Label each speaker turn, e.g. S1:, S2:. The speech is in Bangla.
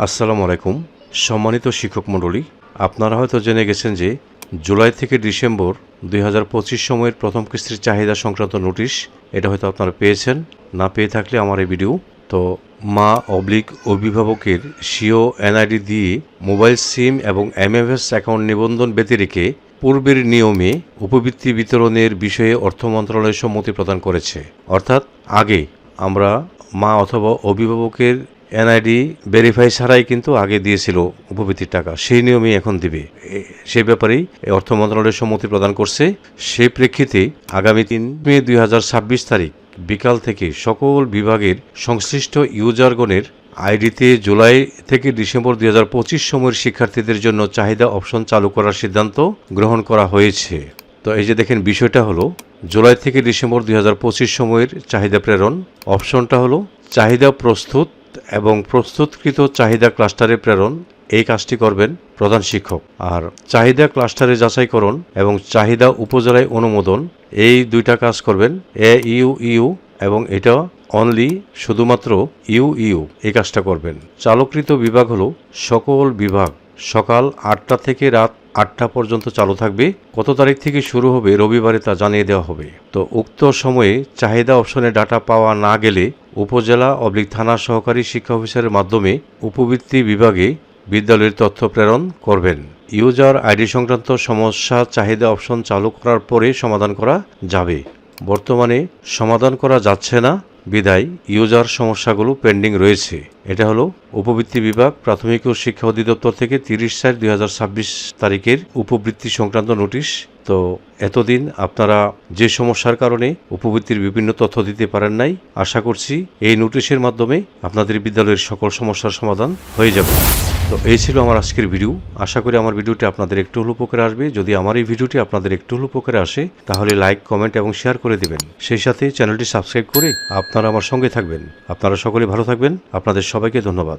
S1: আসসালামু আলাইকুম সম্মানিত শিক্ষক মণ্ডলী, আপনারা হয়তো জেনে গেছেন যে জুলাই থেকে ডিসেম্বর 2025 সময়ের প্রথম কিস্তির চাহিদা সংক্রান্ত নোটিশ এটা হয়তো আপনারা পেয়েছেন। না পেয়ে থাকলে আমার এই ভিডিও তো অভিভাবকের স্বীয় এনআইডি দিয়ে মোবাইল সিম এবং এমএমএস অ্যাকাউন্ট নিবন্ধন ব্যতি রেখে পূর্বের নিয়মে উপবৃত্তি বিতরণের বিষয়ে অর্থ মন্ত্রণালয় সম্মতি প্রদান করেছে। অর্থাৎ আগে আমরা মা অথবা অভিভাবকের এনআইডি ভেরিফাই ছাড়াই কিন্তু আগে দিয়েছিল উপবৃত্তির টাকা, সেই নিয়মেই এখন দিবে। সেই ব্যাপারেই অর্থ মন্ত্রণালয়ের সম্মতি প্রদান করছে। সেই প্রেক্ষিতে আগামী 3 মে 2026 তারিখ বিকাল থেকে সকল বিভাগের সংশ্লিষ্ট ইউজারগণের আইডিতে জুলাই থেকে ডিসেম্বর 2025 সময়ের শিক্ষার্থীদের জন্য চাহিদা অপশন চালু করার সিদ্ধান্ত গ্রহণ করা হয়েছে। তো এই যে দেখেন, বিষয়টা হলো জুলাই থেকে ডিসেম্বর 2025 সময়ের চাহিদা প্রেরণ। অপশনটা হলো চাহিদা প্রস্তুত এবং প্রস্তুতকৃত চাহিদা ক্লাস্টারে প্রেরণ। এই কাজটি করবেন প্রধান শিক্ষক। আর চাহিদা ক্লাস্টারে যাচাইকরণ এবং চাহিদা উপজেলায় অনুমোদন, এই দুইটা কাজ করবেন ইউ এবং এটা অনলি শুধুমাত্র ইউ এই কাজটা করবেন। চালুকৃত বিভাগ হলো সকল বিভাগ সকাল 8টা থেকে রাত 8টা পর্যন্ত চালু থাকবে। কত তারিখ থেকে শুরু হবে রবিবারে তা জানিয়ে দেওয়া হবে। তো উক্ত সময়ে চাহিদা অপশনে ডাটা পাওয়া না গেলে উপজেলা থানা সহকারী শিক্ষা অফিসারের মাধ্যমে উপবৃত্তি বিভাগে বিদ্যালয়ের তথ্য প্রেরণ করবেন। ইউজার আইডি সংক্রান্ত সমস্যা চাহিদা অপশন চালু করার পরে সমাধান করা যাবে। বর্তমানে সমাধান করা যাচ্ছে না বিদায় ইউজার সমস্যাগুলো পেন্ডিং রয়েছে। এটা হলো উপবৃত্তি বিভাগ প্রাথমিক ও শিক্ষা অধিদপ্তর থেকে 30/4/2026 তারিখের উপবৃত্তি সংক্রান্ত নোটিশ। তো এতদিন আপনারা যে সমস্যার কারণে উপবৃত্তির বিভিন্ন তথ্য দিতে পারেন নাই, আশা করছি এই নোটিশের মাধ্যমে আপনাদের বিদ্যালয়ের সকল সমস্যার সমাধান হয়ে যাবে। তো এই ছিল আমার আজকের ভিডিও। আশা করি আমার ভিডিওটি আপনাদের একটু হলেও উপকারে আসবে। যদি আমার এই ভিডিওটি আপনাদের একটু হলেও উপকারে আসে তাহলে লাইক, কমেন্ট এবং শেয়ার করে দিবেন। সেই সাথে চ্যানেলটি সাবস্ক্রাইব করে আপনারা আমার সঙ্গে থাকবেন। আপনারা সকলে ভালো থাকবেন। আপনাদের সবাইকে ধন্যবাদ।